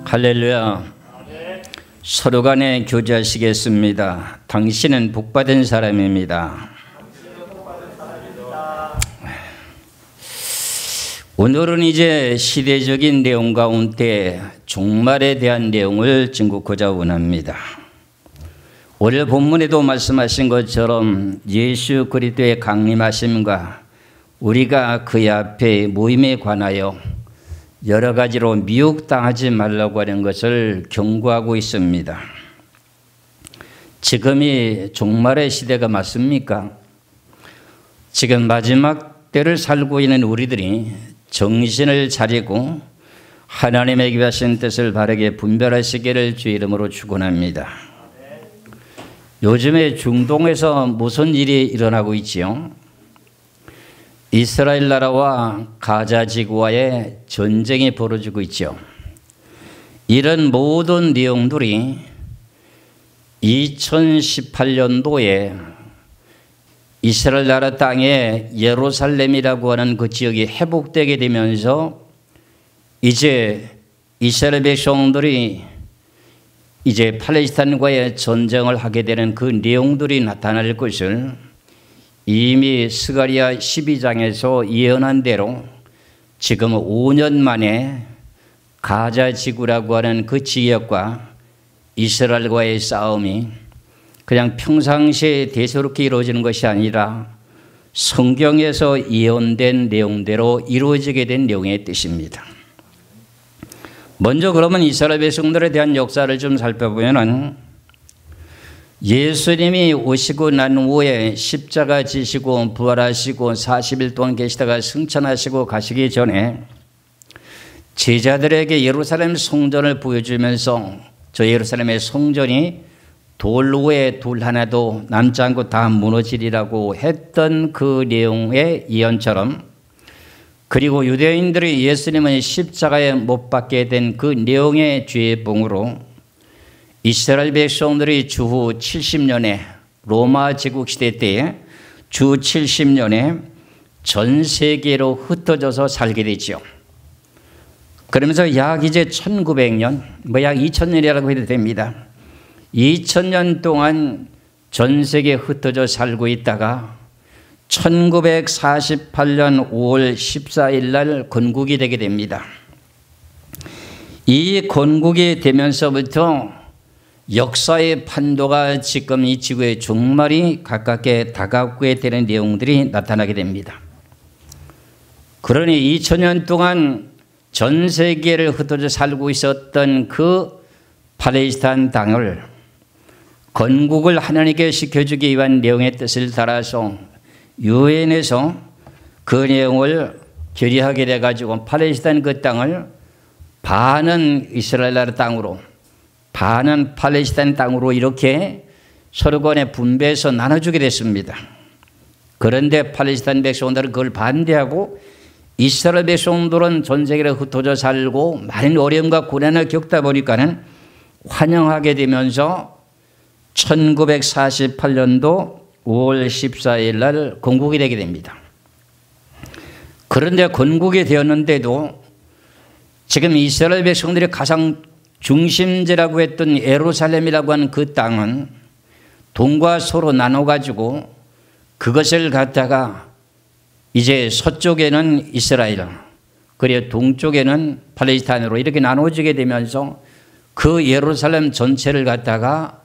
할렐루야. 서로 간에 교제하시겠습니다. 당신은 복받은 사람입니다. 오늘은 이제 시대적인 내용 가운데 종말에 대한 내용을 증거하고자 원합니다. 오늘 본문에도 말씀하신 것처럼 예수 그리스도의 강림하심과 우리가 그의 앞에 모임에 관하여 여러 가지로 미혹당하지 말라고 하는 것을 경고하고 있습니다. 지금이 종말의 시대가 맞습니까? 지금 마지막 때를 살고 있는 우리들이 정신을 차리고 하나님의 귀하신 뜻을 바르게 분별하시기를 주의 이름으로 축원합니다. 요즘에 중동에서 무슨 일이 일어나고 있지요? 이스라엘 나라와 가자 지구와의 전쟁이 벌어지고 있죠. 이런 모든 내용들이 2018년도에 이스라엘 나라 땅에 예루살렘이라고 하는 그 지역이 회복되게 되면서 이제 이스라엘 백성들이 이제 팔레스타인과의 전쟁을 하게 되는 그 내용들이 나타날 것을 이미 스가랴 12장에서 예언한 대로 지금 5년 만에 가자 지구라고 하는 그 지역과 이스라엘과의 싸움이 그냥 평상시에 대수롭게 이루어지는 것이 아니라 성경에서 예언된 내용대로 이루어지게 된 내용의 뜻입니다. 먼저 그러면 이스라엘 백성들에 대한 역사를 좀 살펴보면은 예수님이 오시고 난 후에 십자가 지시고 부활하시고 40일 동안 계시다가 승천하시고 가시기 전에 제자들에게 예루살렘 성전을 보여주면서 저 예루살렘의 성전이 돌 위에 돌 하나도 남지 않고 다 무너지리라고 했던 그 내용의 예언처럼, 그리고 유대인들이 예수님은 십자가에 못 박게 된 그 내용의 죄봉으로 이스라엘 백성들이 주후 70년에 로마 제국 시대 때에 주 70년에 전 세계로 흩어져서 살게 되죠. 그러면서 약 이제 1900년, 약 2000년이라고 해도 됩니다. 2000년 동안 전 세계에 흩어져 살고 있다가 1948년 5월 14일 날 건국이 되게 됩니다. 이 건국이 되면서부터 역사의 판도가 지금 이 지구의 종말이 가깝게 다가오게 되는 내용들이 나타나게 됩니다. 그러니 2000년 동안 전 세계를 흩어져 살고 있었던 그 팔레스타인 땅을 건국을 하나님께 시켜주기 위한 내용의 뜻을 따라서 유엔에서 그 내용을 결의하게 돼가지고 팔레스타인 그 땅을 반은 이스라엘 나라 땅으로 반은 팔레스타인 땅으로 이렇게 서로 간에 분배해서 나눠주게 됐습니다. 그런데 팔레스타인 백성들은 그걸 반대하고 이스라엘 백성들은 전 세계로 흩어져 살고 많은 어려움과 고난을 겪다 보니까는 환영하게 되면서 1948년도 5월 14일 날 건국이 되게 됩니다. 그런데 건국이 되었는데도 지금 이스라엘 백성들이 가장 중심지라고 했던 예루살렘이라고 하는 그 땅은 동과 서로 나눠가지고 그것을 갖다가 이제 서쪽에는 이스라엘, 그리고 동쪽에는 팔레스타인으로 이렇게 나눠지게 되면서 그 예루살렘 전체를 갖다가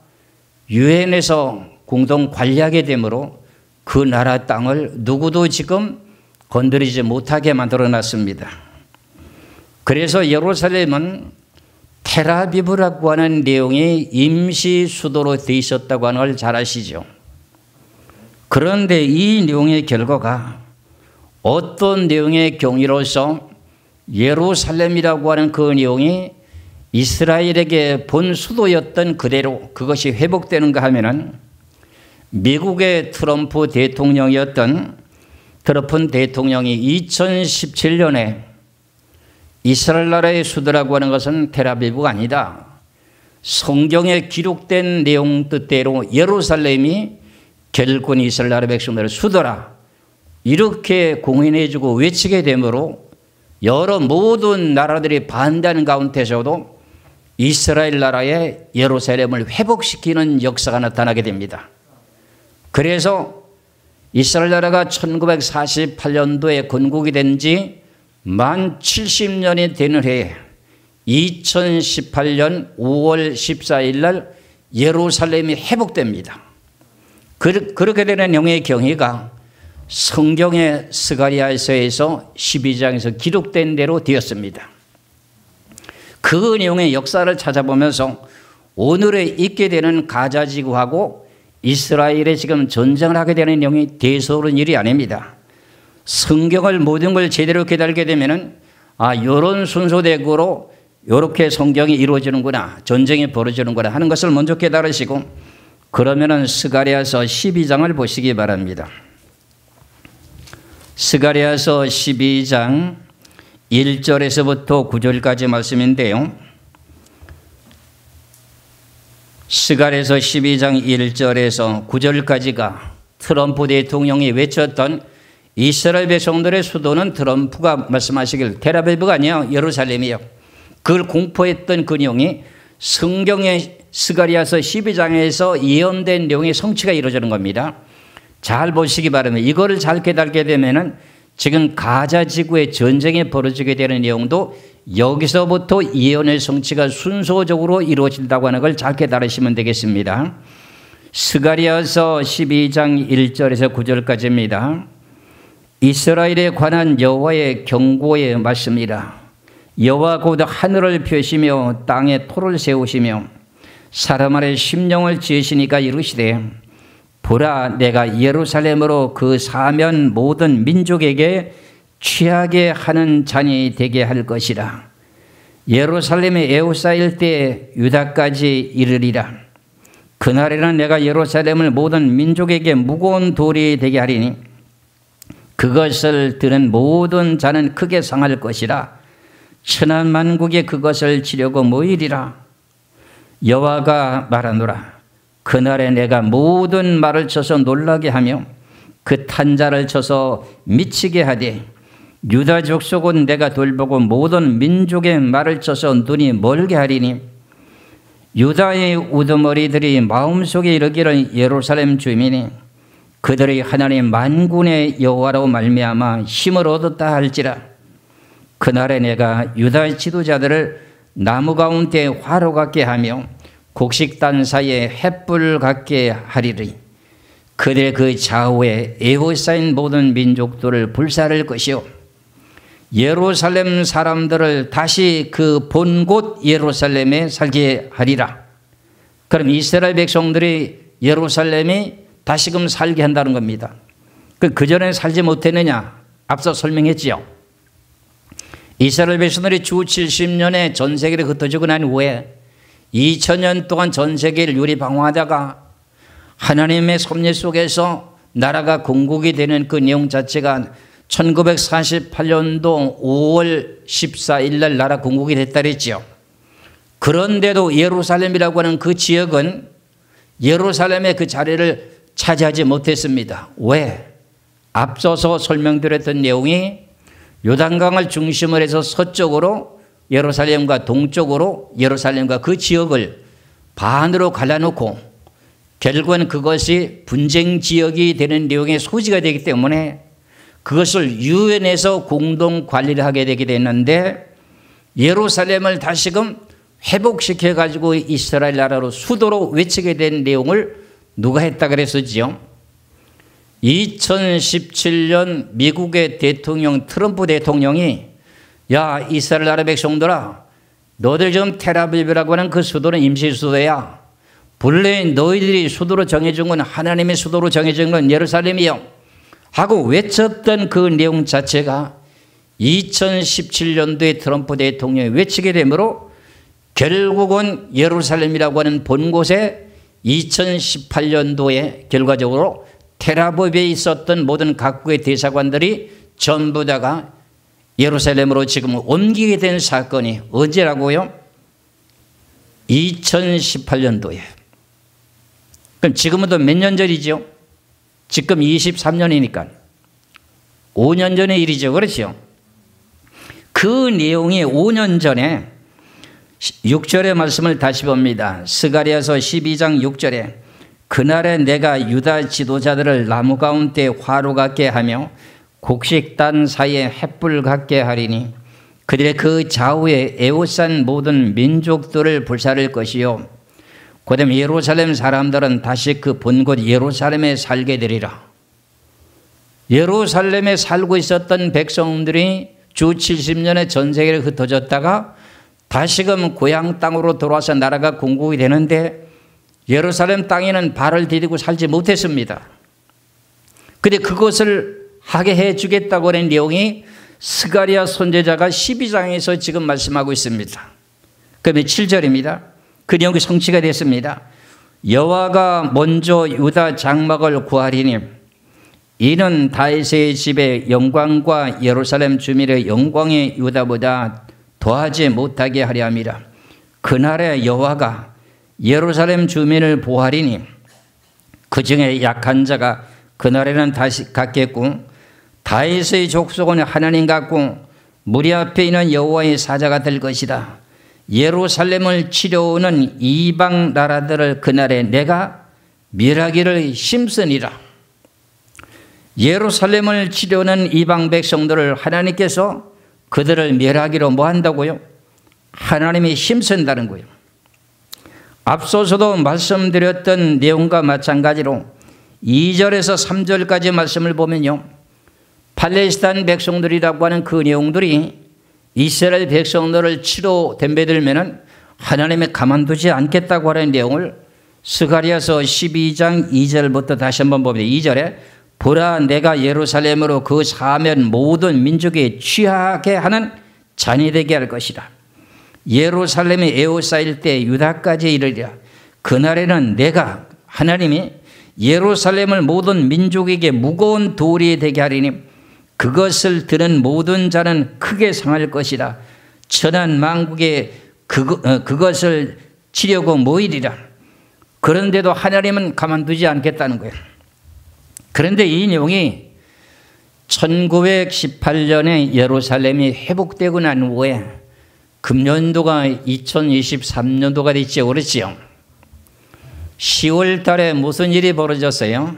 유엔에서 공동 관리하게 되므로 그 나라 땅을 누구도 지금 건드리지 못하게 만들어 놨습니다. 그래서 예루살렘은 텔아비브라고 하는 내용이 임시 수도로 되어 있었다고 하는 걸 잘 아시죠? 그런데 이 내용의 결과가 어떤 내용의 경위로서 예루살렘이라고 하는 그 내용이 이스라엘에게 본 수도였던 그대로 그것이 회복되는가 하면은 미국의 트럼프 대통령이었던 트럼프 대통령이 2017년에 이스라엘 나라의 수도라고 하는 것은 텔아비브가 아니다. 성경에 기록된 내용 뜻대로 예루살렘이 결국은 이스라엘 나라 백성들의 수도라. 이렇게 공인해주고 외치게 되므로 여러 모든 나라들이 반대하는 가운데서도 이스라엘 나라의 예루살렘을 회복시키는 역사가 나타나게 됩니다. 그래서 이스라엘 나라가 1948년도에 건국이 된 지 만 70년이 되는 해에 2018년 5월 14일 날 예루살렘이 회복됩니다. 그렇게 되는 내용의 경위가 성경의 스가랴서에서 12장에서 기록된 대로 되었습니다. 그 내용의 역사를 찾아보면서 오늘에 있게 되는 가자 지구하고 이스라엘에 지금 전쟁을 하게 되는 내용이 대소로운 일이 아닙니다. 성경을 모든 걸 제대로 깨달게 되면은 이런 순서대로 이렇게 성경이 이루어지는구나, 전쟁이 벌어지는구나 하는 것을 먼저 깨달으시고 그러면은 스가랴서 12장을 보시기 바랍니다. 스가랴서 12장 1절에서부터 9절까지 말씀인데요. 스가랴서 12장 1절에서 9절까지가 트럼프 대통령이 외쳤던 이스라엘 백성들의 수도는 트럼프가 말씀하시길 텔아비브가 아니야 예루살렘이요. 그걸 공포했던 그 내용이 성경의 스가랴서 12장에서 예언된 내용의 성취가 이루어지는 겁니다. 잘 보시기 바랍니다. 이거를 잘 깨닫게 되면은 지금 가자 지구의 전쟁이 벌어지게 되는 내용도 여기서부터 예언의 성취가 순서적으로 이루어진다고 하는 걸 잘 깨달으시면 되겠습니다. 스가랴서 12장 1절에서 9절까지입니다. 이스라엘에 관한 여호와의 경고의 말씀이라. 여호와 곧 하늘을 펴시며 땅에 토를 세우시며 사람 아래 심령을 지으시니까 이르시되 보라 내가 예루살렘으로 그 사면 모든 민족에게 취하게 하는 잔이 되게 할 것이라. 예루살렘에 에워싸일 때 유다까지 이르리라. 그날에는 내가 예루살렘을 모든 민족에게 무거운 돌이 되게 하리니 그것을 들은 모든 자는 크게 상할 것이라. 천한 만국에 그것을 치려고 모이리라. 여호와가 말하노라. 그날에 내가 모든 말을 쳐서 놀라게 하며 그 탄자를 쳐서 미치게 하되 유다 족속은 내가 돌보고 모든 민족의 말을 쳐서 눈이 멀게 하리니 유다의 우두머리들이 마음속에 이르기를 예루살렘 주민이 그들이 하나님 만군의 여호와로 말미암아 힘을 얻었다 할지라. 그날에 내가 유다의 지도자들을 나무 가운데 화로 같게 하며 곡식단 사이에 횃불 같게 하리리. 그들의 그 좌우에 에워싸인 모든 민족들을 불사를 것이요 예루살렘 사람들을 다시 그 본 곳 예루살렘에 살게 하리라. 그럼 이스라엘 백성들이 예루살렘이 다시금 살게 한다는 겁니다. 그전에 살지 못했느냐? 앞서 설명했지요. 이스라엘 백성들이 주 70년에 전 세계를 흩어지고 난 후에 2000년 동안 전 세계를 유리방황하다가 하나님의 섭리 속에서 나라가 건국이 되는 그 내용 자체가 1948년도 5월 14일 날 나라 건국이 됐다 그랬죠. 그런데도 예루살렘이라고 하는 그 지역은 예루살렘의 그 자리를 차지하지 못했습니다. 왜? 앞서서 설명드렸던 내용이 요단강을 중심으로 해서 서쪽으로 예루살렘과 동쪽으로 예루살렘과 그 지역을 반으로 갈라놓고 결국은 그것이 분쟁 지역이 되는 내용의 소지가 되기 때문에 그것을 유엔에서 공동 관리를 하게 되게 됐는데 예루살렘을 다시금 회복시켜 가지고 이스라엘 나라로 수도로 외치게 된 내용을 누가 했다 그랬었지요? 2017년 미국의 대통령 트럼프 대통령이 야 이스라엘 나라 백성들아 너들 지금 텔아비브라고 하는 그 수도는 임시 수도야. 본래 너희들이 수도로 정해준 건 하나님의 수도로 정해진 건 예루살렘이요 하고 외쳤던 그 내용 자체가 2017년도에 트럼프 대통령이 외치게 되므로 결국은 예루살렘이라고 하는 본 곳에 2018년도에 결과적으로 텔아비브에 있었던 모든 각국의 대사관들이 전부 다가 예루살렘으로 지금 옮기게 된 사건이 언제라고요? 2018년도에. 그럼 지금은 또 몇 년 전이죠? 지금 23년이니까 5년 전의 일이죠. 그렇죠? 그 내용이 5년 전에 6절의 말씀을 다시 봅니다. 스가랴서 12장 6절에 그날에 내가 유다 지도자들을 나무 가운데 화로 같게 하며 곡식단 사이에 횃불 같게 하리니 그들의 그 좌우에 에워싼 모든 민족들을 불사를 것이요 그다음 예루살렘 사람들은 다시 그 본곳 예루살렘에 살게 되리라. 예루살렘에 살고 있었던 백성들이 주 70년의 전세계를 흩어졌다가 다시금 고향 땅으로 돌아와서 나라가 건국이 되는데 예루살렘 땅에는 발을 디디고 살지 못했습니다. 그런데 그것을 하게 해주겠다고 하는 내용이 스가랴 선지자가 12장에서 지금 말씀하고 있습니다. 그러면 7절입니다. 그 내용이 성취가 됐습니다. 여호와가 먼저 유다 장막을 구하리니 이는 다윗의 집의 영광과 예루살렘 주민의 영광이 유다보다 더하지 못하게 하려 함이라. 그날에 여호와가 예루살렘 주민을 보하리니 그 중에 약한 자가 그날에는 다시 갖겠고 다윗의 족속은 하나님 같고 무리 앞에 있는 여호와의 사자가 될 것이다. 예루살렘을 치려오는 이방 나라들을 그날에 내가 멸하기를 심쓰니라. 예루살렘을 치려오는 이방 백성들을 하나님께서 그들을 멸하기로 뭐 한다고요? 하나님이 힘쓴다는 거예요. 앞서서도 말씀드렸던 내용과 마찬가지로 2절에서 3절까지 말씀을 보면요, 팔레스타인 백성들이라고 하는 그 내용들이 이스라엘 백성들을 치러 덤벼들면은 하나님이 가만두지 않겠다고 하는 내용을 스가랴서 12장 2절부터 다시 한번 봅니다. 2절에 보라 내가 예루살렘으로 그 사면 모든 민족이 취하게 하는 잔이 되게 할 것이다. 예루살렘이 에워싸일 때 유다까지 이르리라. 그날에는 내가 하나님이 예루살렘을 모든 민족에게 무거운 돌이 되게 하리니 그것을 들은 모든 자는 크게 상할 것이라. 천한 만국에 그것을 치려고 모이리라. 그런데도 하나님은 가만두지 않겠다는 거예요. 그런데 이 내용이 1918년에 예루살렘이 회복되고 난 후에 금년도가 2023년도가 됐죠. 그렇지요. 10월 달에 무슨 일이 벌어졌어요?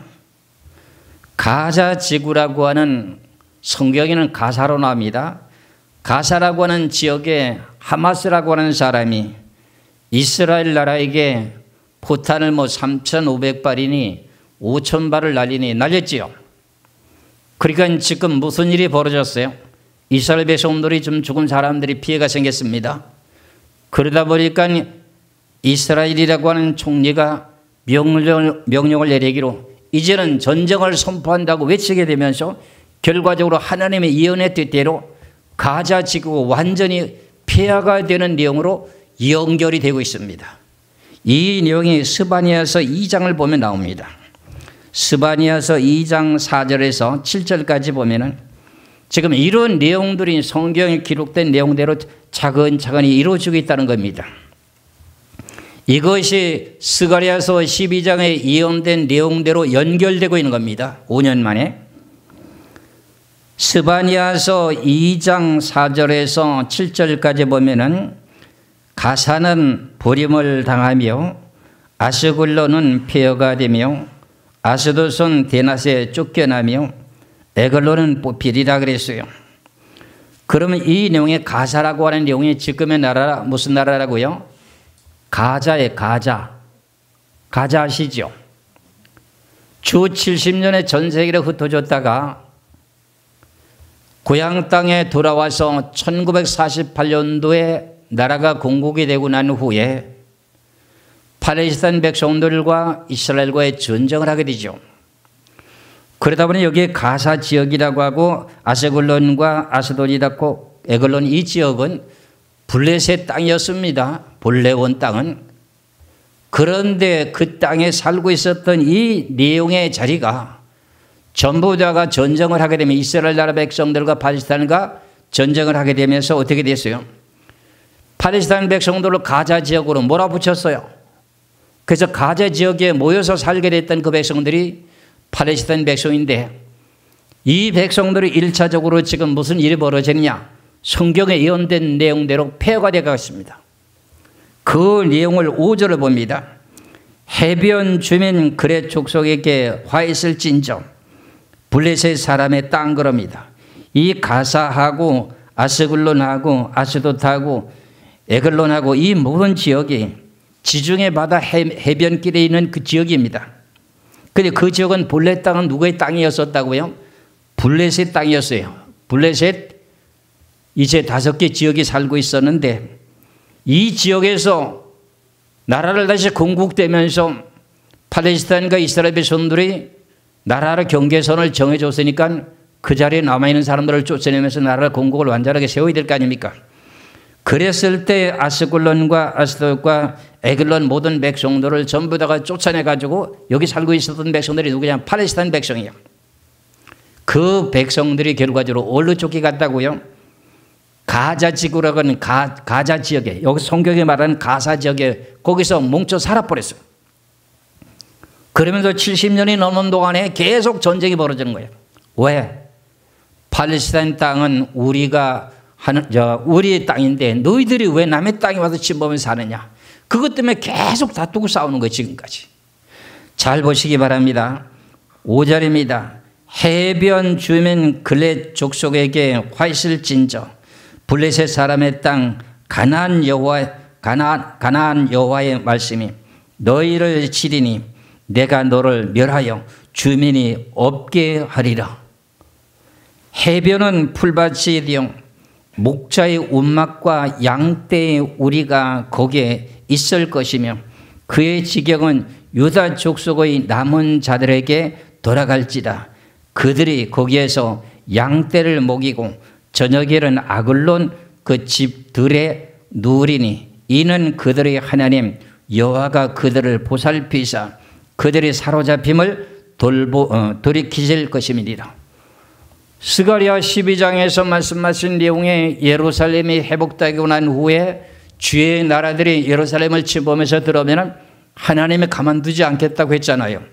가자 지구라고 하는, 성경에는 가사로 나옵니다. 가사라고 하는 지역에 하마스라고 하는 사람이 이스라엘 나라에게 포탄을 3,500발이니 5,000발을 날렸지요. 그러니까 지금 무슨 일이 벌어졌어요? 이스라엘 백성들이 좀 죽은 사람들이 피해가 생겼습니다. 그러다 보니까 이스라엘이라고 하는 총리가 명령을 내리기로 이제는 전쟁을 선포한다고 외치게 되면서 결과적으로 하나님의 예언의 뜻대로 가자 지구가 완전히 폐하가 되는 내용으로 연결이 되고 있습니다. 이 내용이 스바냐서 2장을 보면 나옵니다. 스바냐서 2장 4절에서 7절까지 보면은 지금 이런 내용들이 성경에 기록된 내용대로 차근차근히 이루어지고 있다는 겁니다. 이것이 스가랴서 12장에 예언된 내용대로 연결되고 있는 겁니다. 5년 만에. 스바냐서 2장 4절에서 7절까지 보면은 가사는 버림을 당하며 아스글론은 폐허가 되며 아스돗은 대낮에 쫓겨나며 에글론은 뽑히리라 그랬어요. 그러면 이 내용의 가사라고 하는 내용이 지금의 나라 무슨 나라라고요? 가자의 가자. 가자 아시죠? 주 70년의 전 세계를 흩어졌다가 고향 땅에 돌아와서 1948년도에 나라가 건국이 되고 난 후에 팔레스타인 백성들과 이스라엘과의 전쟁을 하게 되죠. 그러다 보니 여기에 가사 지역이라고 하고 아세글론과 아스돗이라고 에글론 이 지역은 블레셋 땅이었습니다. 본래원 땅은. 그런데 그 땅에 살고 있었던 이 내용의 자리가 전부 다가 전쟁을 하게 되면 이스라엘 나라 백성들과 팔레스타인과 전쟁을 하게 되면서 어떻게 됐어요? 팔레스타인 백성들을 가자 지역으로 몰아붙였어요. 그래서 가자 지역에 모여서 살게 됐던 그 백성들이 팔레스타인 백성인데 이 백성들이 1차적으로 지금 무슨 일이 벌어지느냐? 성경에 예언된 내용대로 폐허가 되어 갔습니다. 그 내용을 5절을 봅니다. 해변 주민 그렛 족속에게 화 있을진저 블레셋 사람의 땅 그럽니다. 이 가사하고 아스글론하고 아스돗하고 에글론하고 이 모든 지역이 지중해 바다 해변길에 있는 그 지역입니다. 근데 그 지역은 본래 땅은 누구의 땅이었었다고요? 블레셋 땅이었어요. 블레셋 이제 5개 지역이 살고 있었는데 이 지역에서 나라를 다시 건국되면서 팔레스타인과 이스라엘 백성들이 나라의 경계선을 정해줬으니까 그 자리에 남아있는 사람들을 쫓아내면서 나라를 건국을 완전하게 세워야 될 거 아닙니까? 그랬을 때 아스글론과 아스돗과 에글론 모든 백성들을 전부 다가 쫓아내가지고 여기 살고 있었던 백성들이 누구냐? 팔레스타인 백성이에요. 그 백성들이 결과적으로 어디로 쫓겨갔다고요? 가자 지구라고 하는 가자 지역에, 여기 성경에 말하는 가사 지역에 거기서 뭉쳐 살아버렸어요. 그러면서 70년이 넘는 동안에 계속 전쟁이 벌어지는 거예요. 왜? 팔레스타인 땅은 우리의 땅인데 너희들이 왜 남의 땅에 와서 침범해서 사느냐? 그것 때문에 계속 다투고 싸우는 거예요, 지금까지. 잘 보시기 바랍니다. 5절입니다. 해변 주민 글렛 족속에게 화 있을진저 블레셋 사람의 땅 가나안 여호와의 말씀이 너희를 치리니 내가 너를 멸하여 주민이 없게 하리라. 해변은 풀밭이 되어 목자의 운막과 양떼의 우리가 거기에 있을 것이며 그의 지경은 유다 족속의 남은 자들에게 돌아갈지다. 그들이 거기에서 양떼를 먹이고 저녁에는 아글론 그 집들에 누리니 이는 그들의 하나님 여호와가 그들을 보살피사 그들의 사로잡힘을 돌이키실 것임이니라. 스가랴 12장에서 말씀하신 내용의 예루살렘이 회복되고 난 후에 주의 나라들이 예루살렘을 침범해서 들어오면 하나님이 가만두지 않겠다고 했잖아요.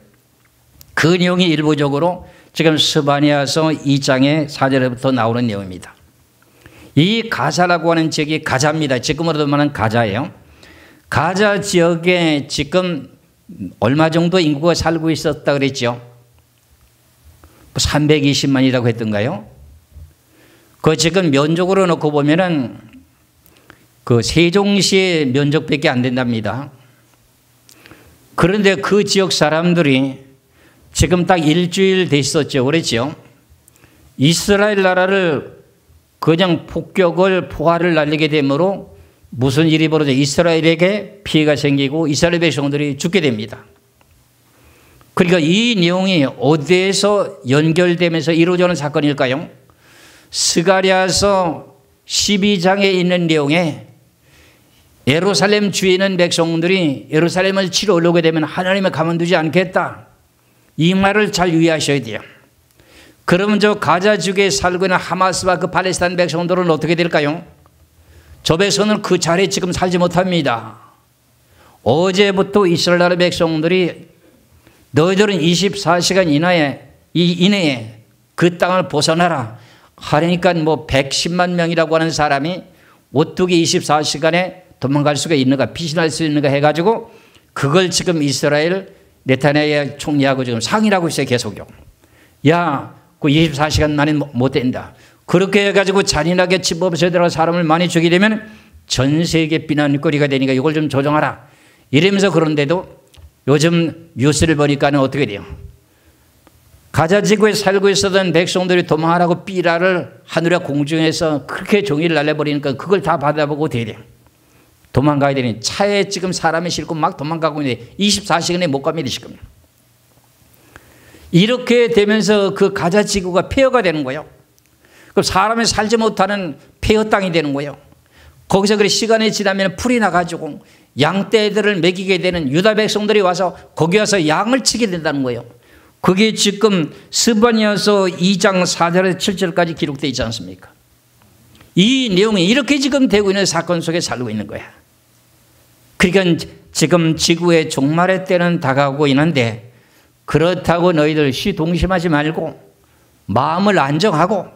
그 내용이 일부적으로 지금 스바냐서 2장의 4절부터 나오는 내용입니다. 이 가사라고 하는 지역이 가자입니다. 지금으로도 말하는 가자예요. 가자 지역에 지금 얼마 정도 인구가 살고 있었다 그랬죠? 320만이라고 했던가요? 그 지금 면적으로 놓고 보면은 그 세종시의 면적밖에 안 된답니다. 그런데 그 지역 사람들이 지금 딱 일주일 됐었죠. 그랬죠? 이스라엘 나라를 그냥 포화를 날리게 되므로 무슨 일이 벌어져 이스라엘에게 피해가 생기고 이스라엘 백성들이 죽게 됩니다. 그러니까 이 내용이 어디에서 연결되면서 이루어지는 사건일까요? 스가랴서 12장에 있는 내용에 예루살렘 주에 있는 백성들이 예루살렘을 치러 올라오게 되면 하나님을 가만두지 않겠다. 이 말을 잘 유의하셔야 돼요. 그러면 저 가자 지구에 살고 있는 하마스와 그 팔레스타인 백성들은 어떻게 될까요? 저 백성은 그 자리에 지금 살지 못합니다. 어제부터 이스라엘 나라 백성들이 너희들은 24시간 이내에 그 땅을 벗어나라 하니까 뭐 110만 명이라고 하는 사람이 어떻게 24시간에 도망갈 수가 있는가, 피신할 수 있는가 해가지고 그걸 지금 이스라엘 네타냐후 총리하고 지금 상의를 하고 있어요. 계속요. 야, 그 24시간 만에 못 된다. 그렇게 해가지고 잔인하게 침범해서 들어가 사람을 많이 죽이게 되면 전 세계 비난거리가 되니까 이걸 좀 조정하라. 이러면서 그런데도 요즘 뉴스를 보니까는 어떻게 돼요? 가자 지구에 살고 있었던 백성들이 도망하라고 삐라를 하늘의 공중에서 그렇게 종이를 날려버리니까 그걸 다 받아보고 대래. 도망가야 되니 차에 지금 사람이 싣고 막 도망가고 있는데 24시간에 못 갑니다 지금. 이렇게 되면서 그 가자 지구가 폐허가 되는 거예요. 그럼 사람이 살지 못하는 폐허 땅이 되는 거예요. 거기서 그래 시간이 지나면 풀이 나가지고 양떼들을 먹이게 되는 유다 백성들이 와서 거기 와서 양을 치게 된다는 거예요. 그게 지금 스바냐서 2장 4절에서 7절까지 기록되어 있지 않습니까? 이 내용이 이렇게 지금 되고 있는 사건 속에 살고 있는 거야. 그러니까 지금 지구의 종말의 때는 다가오고 있는데 그렇다고 너희들 시동심하지 말고 마음을 안정하고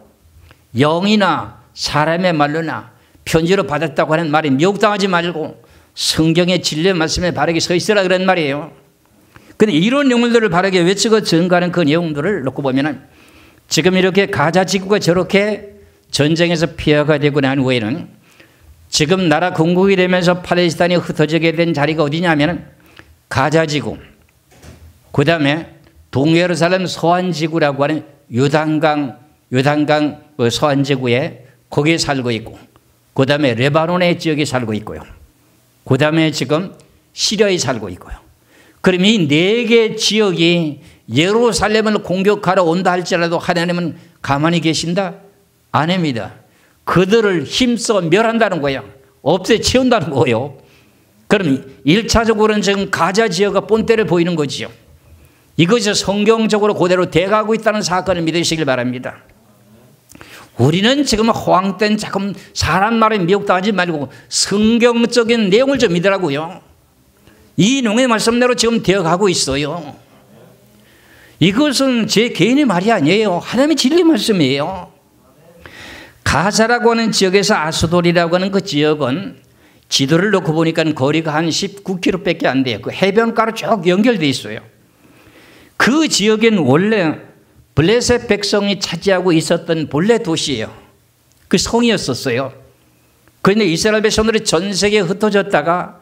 영이나 사람의 말로나 편지로 받았다고 하는 말에 미혹당하지 말고 성경의 진리의 말씀에 바르게 서 있으라 그런 말이에요. 근데 이런 내용들을 바르게 외치고 증거하는 그 내용들을 놓고 보면은 지금 이렇게 가자 지구가 저렇게 전쟁에서 피해가 되고 난 후에는 지금 나라 건국이 되면서 팔레스타인이 흩어지게 된 자리가 어디냐면은 가자 지구, 그 다음에 동예루살렘 서안지구라고 하는 요단강 서안지구에 거기에 살고 있고, 그 다음에 레바논의 지역에 살고 있고요. 그 다음에 지금 시리아에 살고 있고요. 그럼 이 네 개 지역이 예루살렘을 공격하러 온다 할지라도 하나님은 가만히 계신다? 아닙니다. 그들을 힘써 멸한다는 거예요. 없애 치운다는 거예요. 그럼 1차적으로는 지금 가자 지역가 본때를 보이는 거지요. 이것이 성경적으로 그대로 돼가고 있다는 사건을 믿으시길 바랍니다. 우리는 지금 허황된 자꾸 사람 말에 미혹당하지 말고 성경적인 내용을 좀 믿으라고요. 이 내용의 말씀대로 지금 되어가고 있어요. 이것은 제 개인의 말이 아니에요. 하나님의 진리 말씀이에요. 가사라고 하는 지역에서 아수돌이라고 하는 그 지역은 지도를 놓고 보니까 거리가 한 19km밖에 안 돼요. 그 해변가로 쭉 연결되어 있어요. 그 지역엔 원래 블레셋 백성이 차지하고 있었던 본래 도시예요. 그 성이었었어요. 그런데 이스라엘 백성들이 전 세계에 흩어졌다가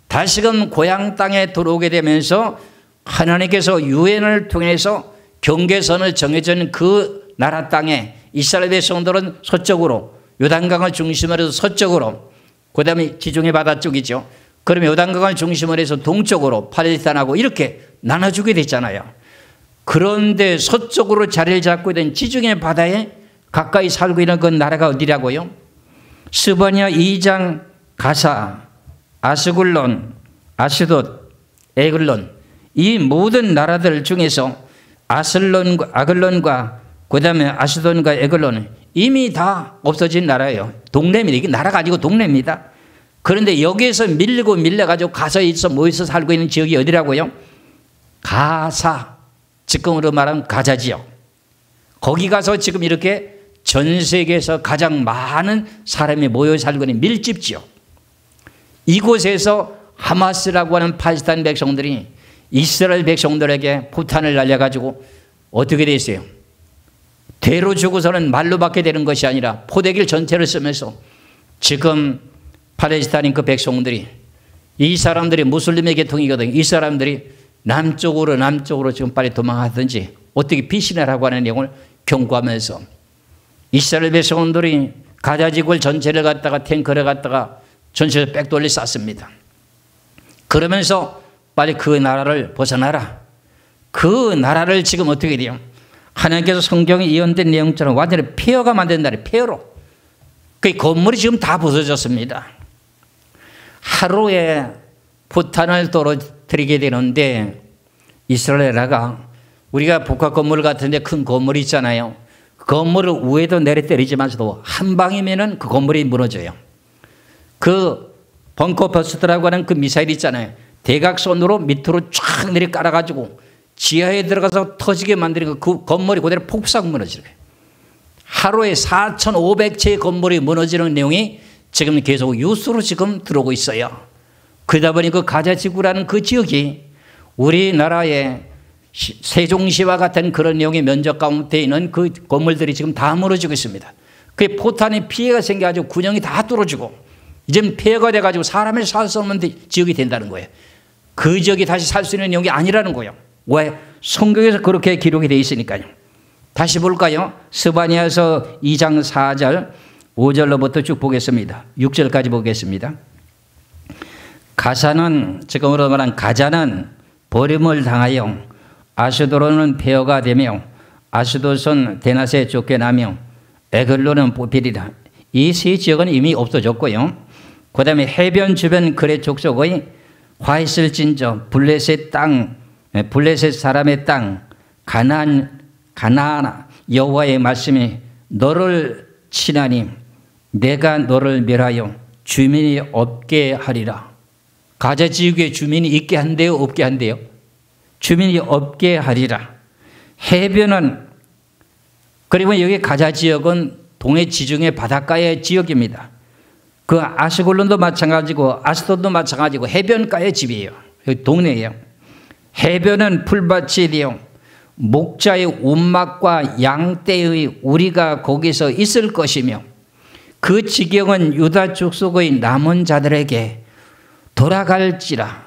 다시금 고향 땅에 들어오게 되면서 하나님께서 유엔을 통해서 경계선을 정해준 그 나라 땅에 이스라엘 백성들은 서쪽으로, 요단강을 중심으로 해서 서쪽으로, 그 다음에 지중해 바다 쪽이죠. 그러면 요단강을 중심으로 해서 동쪽으로 팔레스타인하고 이렇게 나눠주게 됐잖아요. 그런데 서쪽으로 자리를 잡고 있는 지중해 바다에 가까이 살고 있는 그 나라가 어디라고요? 스바냐 2장 가사, 아스글론, 아스돗, 에글론, 이 모든 나라들 중에서 아글론과 그 다음에 아스돈과 에글론은 이미 다 없어진 나라예요. 동네입니다. 이게 나라가 아니고 동네입니다. 그런데 여기에서 밀려가지고 가서에 있어 모여서 살고 있는 지역이 어디라고요? 가사. 지금으로 말하면 가자 지역. 거기 가서 지금 이렇게 전 세계에서 가장 많은 사람이 모여 살고 있는 밀집 지역. 이곳에서 하마스라고 하는 팔레스타인 백성들이 이스라엘 백성들에게 포탄을 날려가지고 어떻게 돼 있어요? 대로 주고서는 말로 받게 되는 것이 아니라 포대기를 전체를 쓰면서 지금 팔레스타인 그 백성들이, 이 사람들이 무슬림의 계통이거든요. 이 사람들이 남쪽으로 지금 빨리 도망하든지 어떻게 피신하라고 하는 내용을 경고하면서 이스라엘 백성들이 가자 지구를 전체를 갖다가 탱크를 갖다가 전체를 백돌리 쌌습니다. 그러면서 빨리 그 나라를 벗어나라. 그 나라를 지금 어떻게 돼요? 하나님께서 성경에 예언된 내용처럼 완전히 폐허가 만든다는 폐허로. 그 건물이 지금 다 부서졌습니다. 하루에 포탄을 떨어뜨리게 되는데 이스라엘 나라가, 우리가 복합 건물 같은데 큰 건물이 있잖아요. 건물을 위에도 내려 때리지만서도 한 방이면은 그 건물이 무너져요. 그 벙커 버스트라고 하는 그 미사일 있잖아요. 대각선으로 밑으로 쫙 내려 깔아가지고 지하에 들어가서 터지게 만드는 그 건물이 그대로 폭삭 무너지는 거예요. 하루에 4,500채의 건물이 무너지는 내용이 지금 계속 뉴스로 지금 들어오고 있어요. 그러다 보니 그 가자 지구라는 그 지역이 우리나라의 세종시와 같은 그런 내용의 면적 가운데 있는 그 건물들이 지금 다 무너지고 있습니다. 그 포탄이 피해가 생겨가지고 군영이 다 뚫어지고 이제는 폐허가 돼가지고 사람이 살 수 없는 지역이 된다는 거예요. 그 지역이 다시 살 수 있는 내용이 아니라는 거예요. 왜? 성경에서 그렇게 기록이 되어 있으니까요. 다시 볼까요? 스바냐서 2장 4절 5절로부터 쭉 보겠습니다. 6절까지 보겠습니다. 가사는, 지금으로 말한 가자는 버림을 당하여 아스도로는 폐허가 되며 아스돗은 데낫에 쫓겨나며 에글론은 뽑히리라. 이 세 지역은 이미 없어졌고요. 그 다음에 해변 주변 그레 족속의 화 있을진저 블레셋 땅, 블레셋 사람의 땅, 가나안 여호와의 말씀이 너를 치나니 내가 너를 멸하여 주민이 없게 하리라. 가자 지역에 주민이 있게 한대요, 없게 한대요? 주민이 없게 하리라. 해변은, 그리고 여기 가자 지역은 동해 지중해 바닷가의 지역입니다. 그 아스글론도 마찬가지고 아스돗도 마찬가지고 해변가의 집이에요. 여기 동네예요. 해변은 풀밭이되어 목자의 운막과 양떼의 우리가 거기서 있을 것이며 그 지경은 유다 족속의 남은 자들에게 돌아갈지라.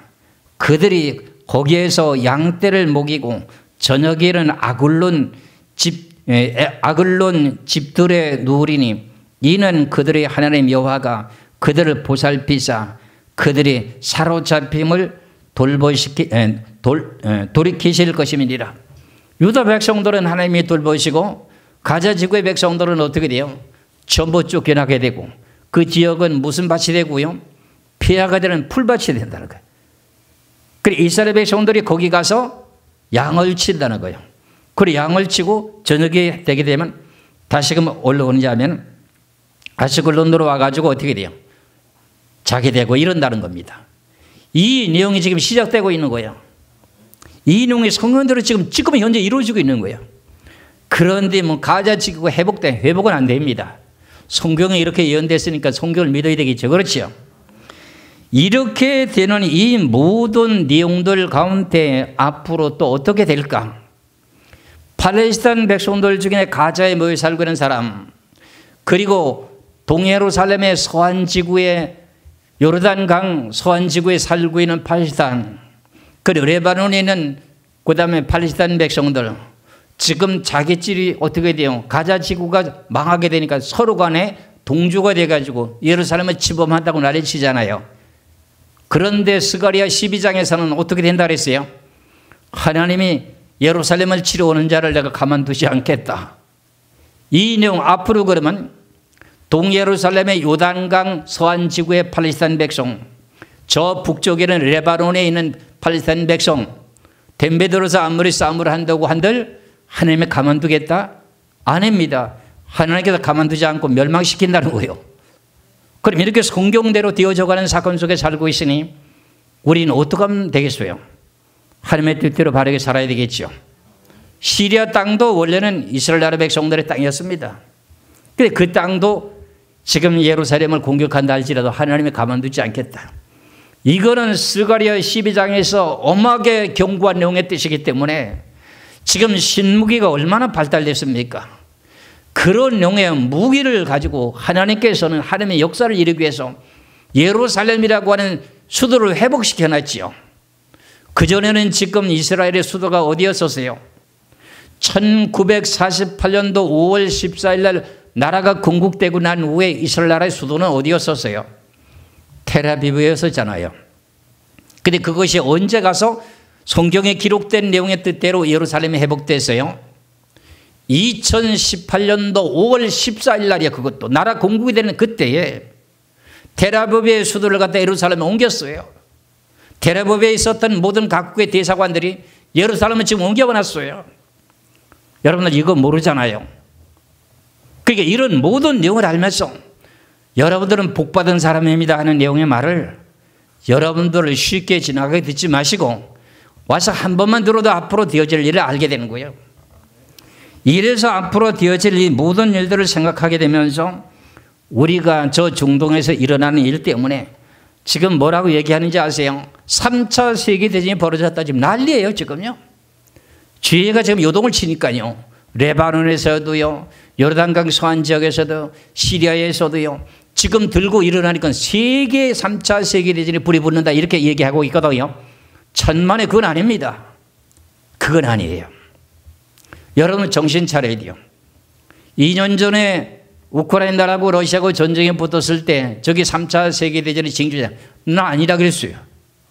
그들이 거기에서 양떼를 먹이고 저녁에는 아글론 집들에 누우리니 이는 그들의 하나님 여호와가 그들을 보살피사 그들이 사로잡힘을 돌이키실 것임이니라. 유다 백성들은 하나님이 돌보시고 가자 지구의 백성들은 어떻게 돼요? 전부 쫓겨나게 되고 그 지역은 무슨 밭이 되고요? 피아가 되는 풀밭이 된다는 거예요. 그리고 이스라엘 백성들이 거기 가서 양을 친다는 거예요. 그리고 양을 치고 저녁이 되게 되면 다시금 올라오느냐 하면 아스글론으로 와가지고 어떻게 돼요? 자게 되고 이런다는 겁니다. 이 내용이 지금 시작되고 있는 거예요. 이 내용이 성경대로 지금 현재 이루어지고 있는 거예요. 그런데 뭐 가자 지구가 회복은 안 됩니다. 성경에 이렇게 예언됐으니까 성경을 믿어야 되겠죠. 그렇죠? 이렇게 되는 이 모든 내용들 가운데 앞으로 또 어떻게 될까? 팔레스타인 백성들 중에 가자에 모여 살고 있는 사람, 그리고 동예루살렘의 서안 지구에 요르단강 서안 지구에 살고 있는 팔레스타인, 그리고 레바논에 있는 그다음에 팔레스타인 백성들, 지금 자기들이 어떻게 돼요? 가자 지구가 망하게 되니까 서로 간에 동조가 돼가지고 예루살렘을 침범한다고 난리치잖아요. 그런데 스가랴 12장에서는 어떻게 된다 그랬어요? 하나님이 예루살렘을 치러 오는 자를 내가 가만두지 않겠다. 이 내용 앞으로 그러면 동예루살렘의 요단강 서안 지구의 팔레스타인 백성, 저 북쪽에는 레바논에 있는 팔레스타인 백성, 덤벼들어서 아무리 싸움을 한다고 한들 하나님이 가만두겠다? 아닙니다. 하나님께서 가만두지 않고 멸망시킨다는 거예요. 그럼 이렇게 성경대로 되어져가는 사건 속에 살고 있으니 우리는 어떻게 하면 되겠어요? 하나님의 뜻대로 바르게 살아야 되겠죠. 시리아 땅도 원래는 이스라엘 나라 백성들의 땅이었습니다. 그런데 그 땅도 지금 예루살렘을 공격한다 할지라도 하나님이 가만두지 않겠다. 이거는 스가랴 12장에서 엄하게 경고한 내용의 뜻이기 때문에 지금 신무기가 얼마나 발달됐습니까? 그런 내용의 무기를 가지고 하나님께서는 하나님의 역사를 이루기 위해서 예루살렘이라고 하는 수도를 회복시켜놨지요. 그전에는 지금 이스라엘의 수도가 어디였었어요? 1948년도 5월 14일 날 나라가 건국되고 난 후에 이스라엘 나라의 수도는 어디였었어요? 텔아비브였었잖아요. 근데 그것이 언제 가서 성경에 기록된 내용의 뜻대로 예루살렘이 회복됐어요? 2018년도 5월 14일 날이야. 그것도 나라 건국이 되는 그때에 텔아비브의 수도를 갖다 예루살렘에 옮겼어요. 텔아비브에 있었던 모든 각국의 대사관들이 예루살렘을 지금 옮겨놨어요. 여러분들 이거 모르잖아요. 그러니까 이런 모든 내용을 알면서 여러분들은 복받은 사람입니다 하는 내용의 말을 여러분들을 쉽게 지나가게 듣지 마시고 와서 한 번만 들어도 앞으로 되어질 일을 알게 되는 거예요. 이래서 앞으로 되어질 이 모든 일들을 생각하게 되면서 우리가 저 중동에서 일어나는 일 때문에 지금 뭐라고 얘기하는지 아세요? 3차 세계대전이 벌어졌다. 지금 난리예요 지금요. 지혜가 지금 요동을 치니까요. 레바논에서도요, 요르단강 서안 지역에서도, 시리아에서도요, 지금 들고 일어나니까 세계 3차 세계대전이 불이 붙는다 이렇게 얘기하고 있거든요. 천만에 그건 아닙니다. 그건 아니에요. 여러분 정신 차려야 돼요. 2년 전에 우크라이나하고 러시아하고 전쟁에 붙었을 때 저기 3차 세계대전의 징조자, 나 아니라 그랬어요.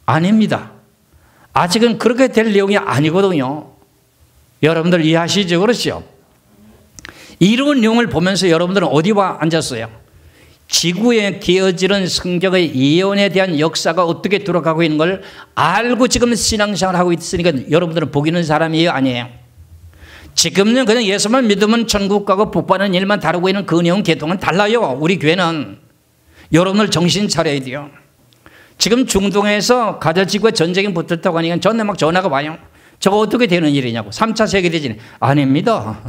아닙니다. 아직은 그렇게 될 내용이 아니거든요. 여러분들 이해하시죠? 그렇죠? 이런 내용을 보면서 여러분들은 어디 와 앉았어요? 지구에 기어지는 성경의 예언에 대한 역사가 어떻게 돌아가고 있는 걸 알고 지금 신앙생활을 하고 있으니까 여러분들은 복 있는 사람이에요? 아니에요? 지금은 그냥 예수만 믿으면 천국 가고 복받는 일만 다루고 있는 그 내용 계통은 달라요. 우리 교회는. 여러분들 정신 차려야 돼요. 지금 중동에서 가자지구에 전쟁이 붙었다고 하니까 전에 막 전화가 와요. 저거 어떻게 되는 일이냐고. 3차 세계대전. 아닙니다.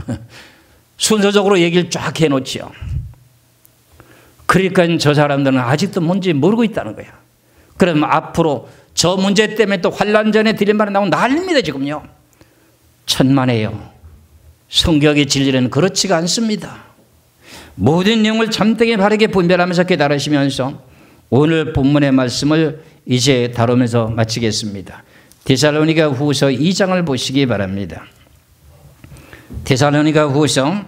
순서적으로 얘기를 쫙 해놓지요. 그러니까 저 사람들은 아직도 뭔지 모르고 있다는 거야. 그럼 앞으로 저 문제 때문에 또 환난전에 드릴 말이 나오고 난립니다 지금요. 천만에요. 성경의 진리는 그렇지가 않습니다. 모든 내용을 참되게 바르게 분별하면서 깨달으시면서 오늘 본문의 말씀을 이제 다루면서 마치겠습니다. 데살로니가 후서 2장을 보시기 바랍니다. 데살로니가 후서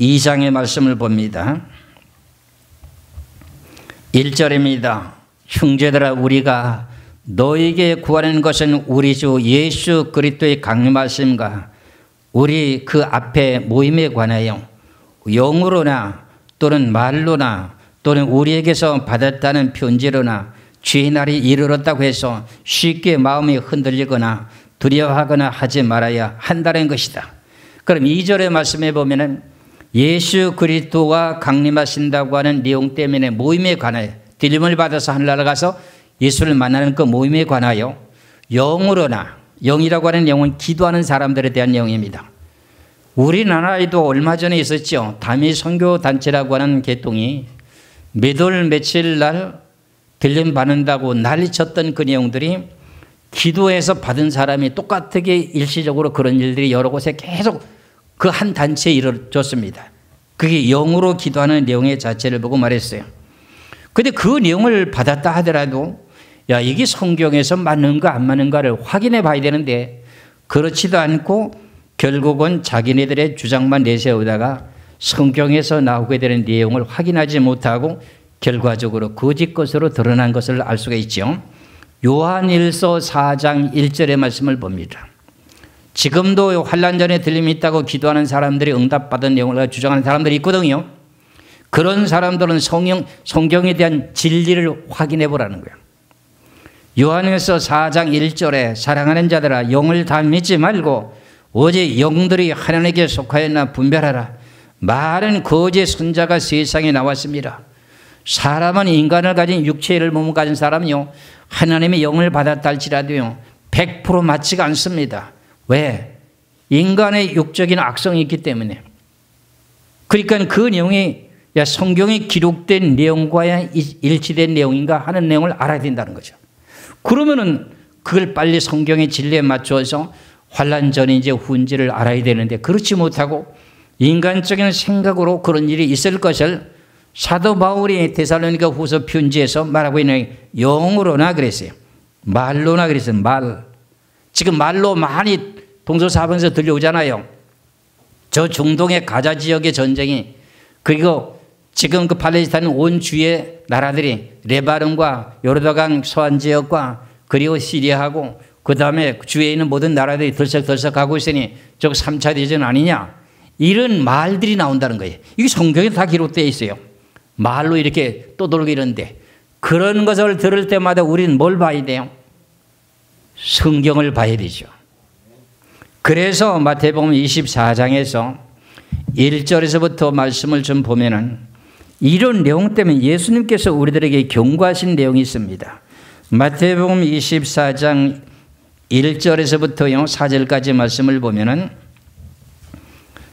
2장의 말씀을 봅니다. 1절입니다. 형제들아 우리가 너에게 구하는 것은 우리 주 예수 그리스도의 강림하심과 우리 그 앞에 모임에 관하여 영으로나 또는 말로나 또는 우리에게서 받았다는 편지로나 주의 날이 이르렀다고 해서 쉽게 마음이 흔들리거나 두려워하거나 하지 말아야 한다는 것이다. 그럼 2절의 말씀에 보면은 예수 그리스도가 강림하신다고 하는 내용 때문에 모임에 관하여 들림을 받아서 하늘나라 가서 예수를 만나는 그 모임에 관하여 영으로나 영이라고 하는 영은 기도하는 사람들에 대한 영입니다. 우리나라에도 얼마 전에 있었죠. 다미 선교단체라고 하는 계통이 매달 며칠 날 들림 받는다고 난리쳤던 그 내용들이 기도해서 받은 사람이 똑같게 일시적으로 그런 일들이 여러 곳에 계속 그 한 단체에 이루어졌습니다. 그게 영으로 기도하는 내용의 자체를 보고 말했어요. 근데 그 내용을 받았다 하더라도 야 이게 성경에서 맞는가 안 맞는가를 확인해 봐야 되는데 그렇지도 않고 결국은 자기네들의 주장만 내세우다가 성경에서 나오게 되는 내용을 확인하지 못하고 결과적으로 거짓 것으로 드러난 것을 알 수가 있죠. 요한일서 4장 1절의 말씀을 봅니다. 지금도 환난전에 들림이 있다고 기도하는 사람들이 응답받은 내용을 주장하는 사람들이 있거든요. 그런 사람들은 성경에 대한 진리를 확인해 보라는 거예요. 요한일서 4장 1절에 사랑하는 자들아 영을 다 믿지 말고 오직 영들이 하나님께 속하였나 분별하라. 많은 거짓 선자가 세상에 나왔습니다. 사람은 인간을 가진 육체를 몸을 가진 사람이요 하나님의 영을 받았다 할지라도요 100% 맞지가 않습니다. 왜? 인간의 육적인 악성이 있기 때문에. 그러니까 그 내용이 성경에 기록된 내용과 일치된 내용인가 하는 내용을 알아야 된다는 거죠. 그러면은 그걸 빨리 성경의 진리에 맞춰서 환난전인지 후인지를 알아야 되는데 그렇지 못하고 인간적인 생각으로 그런 일이 있을 것을 사도 바울이 데살로니가 후서 편지에서 말하고 있는 영으로나 그랬어요. 말로나 그랬어요. 말. 지금 말로 많이 동서사방에서 들려오잖아요. 저 중동의 가자 지역의 전쟁이 그리고 지금 그 팔레스타인 온 주의 나라들이 레바논과 요르단 서안 지역과 그리고 시리아하고 그 다음에 주위에 있는 모든 나라들이 들썩들썩 하고 있으니 저 3차 대전 아니냐 이런 말들이 나온다는 거예요. 이게 성경에 다 기록되어 있어요. 말로 이렇게 떠돌고 이러는데 그런 것을 들을 때마다 우리는 뭘 봐야 돼요? 성경을 봐야 되죠. 그래서 마태복음 24장에서 1절에서부터 말씀을 좀 보면은 이런 내용 때문에 예수님께서 우리들에게 경고하신 내용이 있습니다. 마태복음 24장 1절에서부터요 4절까지 말씀을 보면은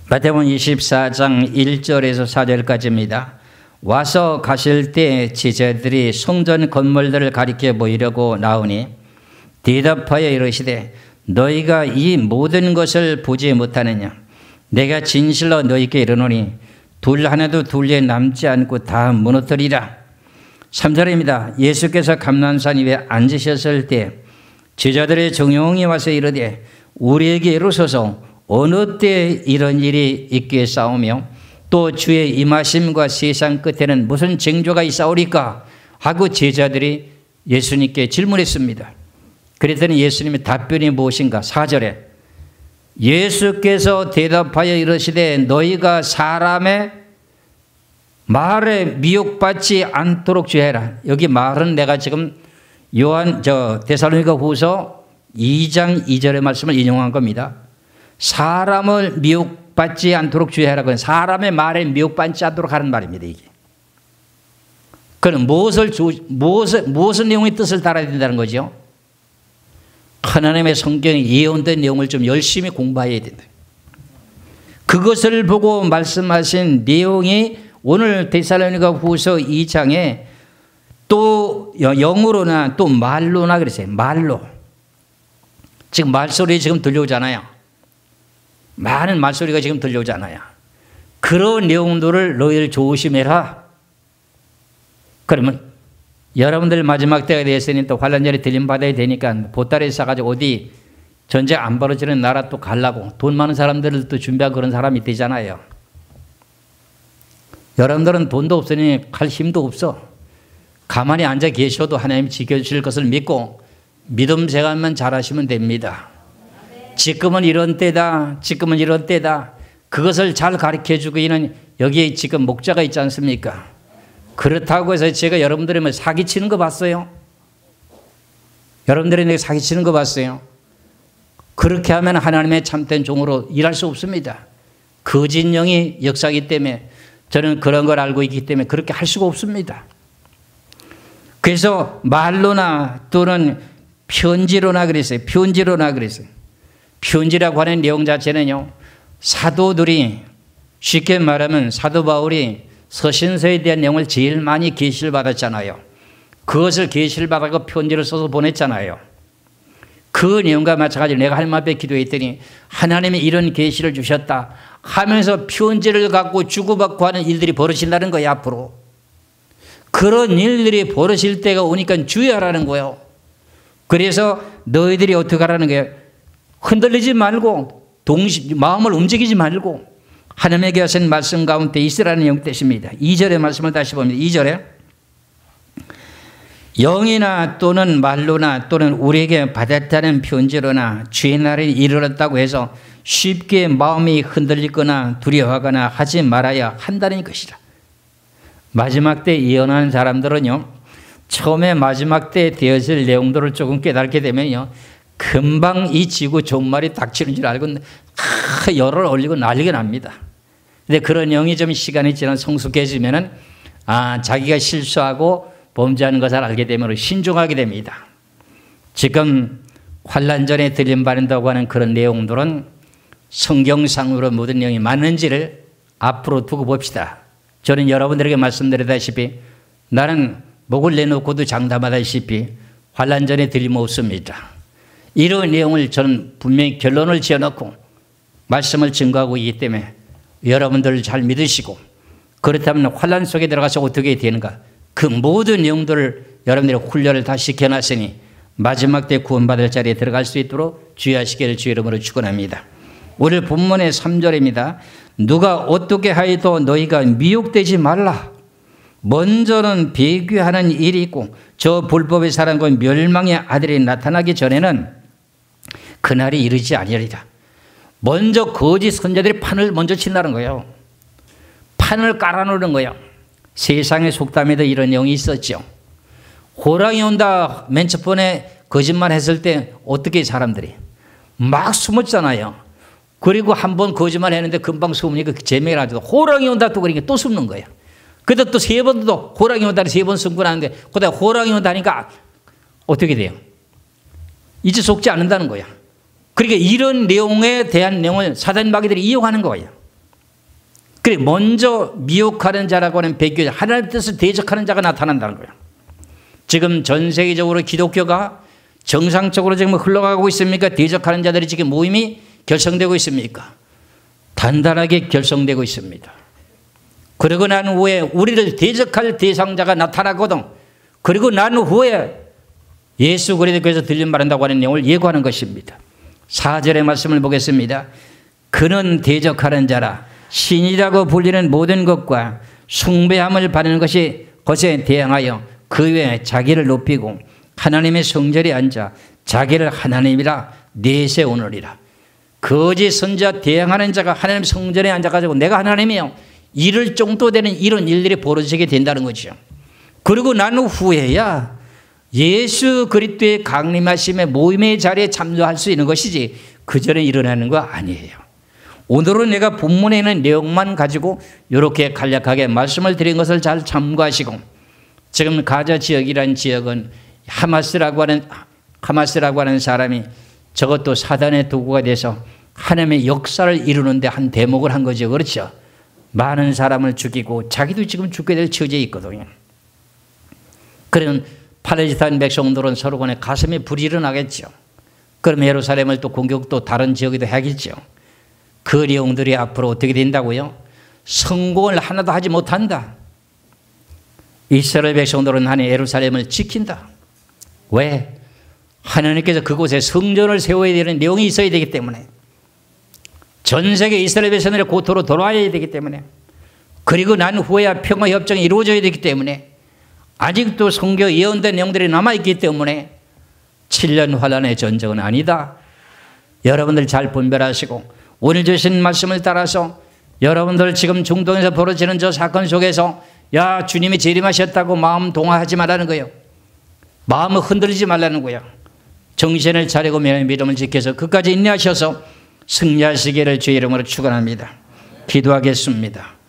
마태복음 24장 1절에서 4절까지입니다. 와서 가실 때 제자들이 성전 건물들을 가리켜 보이려고 나오니 대답하여 이르시되 너희가 이 모든 것을 보지 못하느냐? 내가 진실로 너희에게 이르노니 둘 하나도 둘에 남지 않고 다 무너뜨리라. 3절입니다. 예수께서 감난산 위에 앉으셨을 때 제자들의 정령이 와서 이르되 우리에게 이르소서 어느 때 이런 일이 있겠사오며 또 주의 임하심과 세상 끝에는 무슨 징조가 있사오리까 하고 제자들이 예수님께 질문했습니다. 그랬더니 예수님의 답변이 무엇인가? 4절에 예수께서 대답하여 이르시되 너희가 사람의 말에 미혹받지 않도록 주의하라. 여기 말은 내가 지금 데살로니가 후서 2장 2절의 말씀을 인용한 겁니다. 사람을 미혹받지 않도록 주의하라. 사람의 말에 미혹받지 않도록 하는 말입니다. 이게. 그럼 무엇의 내용의 뜻을 달아야 된다는 거죠? 하나님의 성경에 예언된 내용을 좀 열심히 공부해야 된다. 그것을 보고 말씀하신 내용이 오늘 데살로니가 후서 2장에 또 영으로나 또 말로나 그랬어요. 말로. 지금 말소리 지금 들려오잖아요. 많은 말소리가 지금 들려오잖아요. 그런 내용들을 너희들 조심해라. 그러면 여러분들 마지막 때가 됐으니 또 환란절에 들림받아야 되니까 보따리 싸가지고 어디 전쟁 안 벌어지는 나라 또 가려고 돈 많은 사람들을 또 준비하고 그런 사람이 되잖아요. 여러분들은 돈도 없으니 갈 힘도 없어. 가만히 앉아 계셔도 하나님 지켜주실 것을 믿고 믿음 생활만 잘하시면 됩니다. 지금은 이런 때다. 지금은 이런 때다. 그것을 잘 가르쳐주고 있는 여기에 지금 목자가 있지 않습니까? 그렇다고 해서 제가 여러분들이 사기치는 거 봤어요? 여러분들이 내가 사기치는 거 봤어요? 그렇게 하면 하나님의 참된 종으로 일할 수 없습니다. 거짓 영이 역사이기 때문에 저는 그런 걸 알고 있기 때문에 그렇게 할 수가 없습니다. 그래서 말로나 또는 편지로나 그랬어요. 편지로나 그랬어요. 편지라고 하는 내용 자체는요, 사도들이 쉽게 말하면 사도 바울이 서신서에 대한 내용을 제일 많이 계시를 받았잖아요. 그것을 계시를 받아서 편지를 써서 보냈잖아요. 그 내용과 마찬가지로 내가 하나님 앞에 기도했더니 하나님이 이런 계시를 주셨다 하면서 편지를 갖고 주고받고 하는 일들이 벌어진다는 거예요. 앞으로 그런 일들이 벌어질 때가 오니까 주의하라는 거예요. 그래서 너희들이 어떻게 하라는 거예요? 흔들리지 말고 마음을 움직이지 말고 하나님에게 하신 말씀 가운데 있으라는 내용 뜻입니다. 2절의 말씀을 다시 봅니다. 2절에 영이나 또는 말로나 또는 우리에게 받았다는 편지로나 주의 날이 이르렀다고 해서 쉽게 마음이 흔들리거나 두려워하거나 하지 말아야 한다는 것이라. 마지막 때 예언하는 사람들은요, 처음에 마지막 때 되어질 내용들을 조금 깨닫게 되면요, 금방 이 지구 종말이 닥치는 줄 알고 열을 올리고 난리가 납니다. 근데 그런 영이 좀 시간이 지나 성숙해지면은 자기가 실수하고 범죄하는 것을 알게 되면 신중하게 됩니다. 지금 환란전에 들림받는다고 하는 그런 내용들은 성경상으로 모든 내용이 맞는지를 앞으로 두고 봅시다. 저는 여러분들에게 말씀드리다시피 나는 목을 내놓고도 장담하다시피 환란전에 들림없습니다. 이런 내용을 저는 분명히 결론을 지어놓고 말씀을 증거하고 있기 때문에 여러분들을 잘 믿으시고, 그렇다면 환란 속에 들어가서 어떻게 되는가, 그 모든 내용들을 여러분들의 훈련을 다 시켜놨으니 마지막 때 구원받을 자리에 들어갈 수 있도록 주의하시기를 주의 이름으로 축원합니다. 오늘 본문의 3절입니다. 누가 어떻게 하여도 너희가 미혹되지 말라. 먼저는 배교하는 일이 있고 저 불법의 사람과 멸망의 아들이 나타나기 전에는 그날이 이르지 아니하리라. 먼저 거짓 선자들이 판을 먼저 친다는 거예요. 판을 깔아놓는 거예요. 세상의 속담에도 이런 내용이 있었죠. 호랑이 온다 맨 첫 번에 거짓말 했을 때 어떻게 사람들이 막 숨었잖아요. 그리고 한 번 거짓말 했는데 금방 숨으니까 재미가 나죠. 호랑이 온다 또 그러니까 또 숨는 거예요. 그래도 또 세 번도 호랑이 온다 세 번 숨고 나는데 그다음에 호랑이 온다니까 어떻게 돼요? 이제 속지 않는다는 거야. 그러니까 이런 내용에 대한 내용을 사단 마귀들이 이용하는 거예요. 그래 먼저 미혹하는 자라고 하는 배교, 하나님의 뜻을 대적하는 자가 나타난다는 거예요. 지금 전 세계적으로 기독교가 정상적으로 지금 흘러가고 있습니까? 대적하는 자들이 지금 모임이 결성되고 있습니까? 단단하게 결성되고 있습니다. 그리고 난 후에 우리를 대적할 대상자가 나타나거든. 그리고 난 후에 예수 그리스도께서 들림 말한다고 하는 내용을 예고하는 것입니다. 4절의 말씀을 보겠습니다. 그는 대적하는 자라 신이라고 불리는 모든 것과 숭배함을 받는 것에 대항하여 그 외에 자기를 높이고 하나님의 성전에 앉아 자기를 하나님이라 내세우느니라. 거짓 선자 대항하는 자가 하나님 성전에 앉아가지고 내가 하나님이요 이럴 정도 되는 이런 일들이 벌어지게 된다는 거죠. 그리고 난 후에야 예수 그리스도의 강림하심의 모임의 자리에 참여할 수 있는 것이지 그 전에 일어나는 거 아니에요. 오늘은 내가 본문에 있는 내용만 가지고 이렇게 간략하게 말씀을 드린 것을 잘 참고하시고, 지금 가자 지역이라는 지역은 하마스라고 하는 사람이 저것도 사단의 도구가 돼서 하나님의 역사를 이루는데 한 대목을 한 거죠. 그렇죠? 많은 사람을 죽이고 자기도 지금 죽게 될 처지에 있거든요. 그러면 팔레스타인 백성들은 서로 간에 가슴에 불이 일어나겠죠. 그럼 예루살렘을 또 공격도 다른 지역에도 하겠죠. 그 내용들이 앞으로 어떻게 된다고요? 성공을 하나도 하지 못한다. 이스라엘 백성들은 하나님 예루살렘을 지킨다. 왜? 하나님께서 그곳에 성전을 세워야 되는 내용이 있어야 되기 때문에, 전 세계 이스라엘 백성들의 고토로 돌아와야 되기 때문에, 그리고 난 후에야 평화협정이 이루어져야 되기 때문에, 아직도 성경 예언된 내용들이 남아있기 때문에 7년 환란의 전쟁은 아니다. 여러분들 잘 분별하시고 오늘 주신 말씀을 따라서 여러분들 지금 중동에서 벌어지는 저 사건 속에서 야 주님이 재림하셨다고 마음 동화하지 말라는 거예요. 마음을 흔들리지 말라는 거예요. 정신을 차리고 믿음을 지켜서 끝까지 인내하셔서 승리하시기를 주의 이름으로 축원합니다. 기도하겠습니다.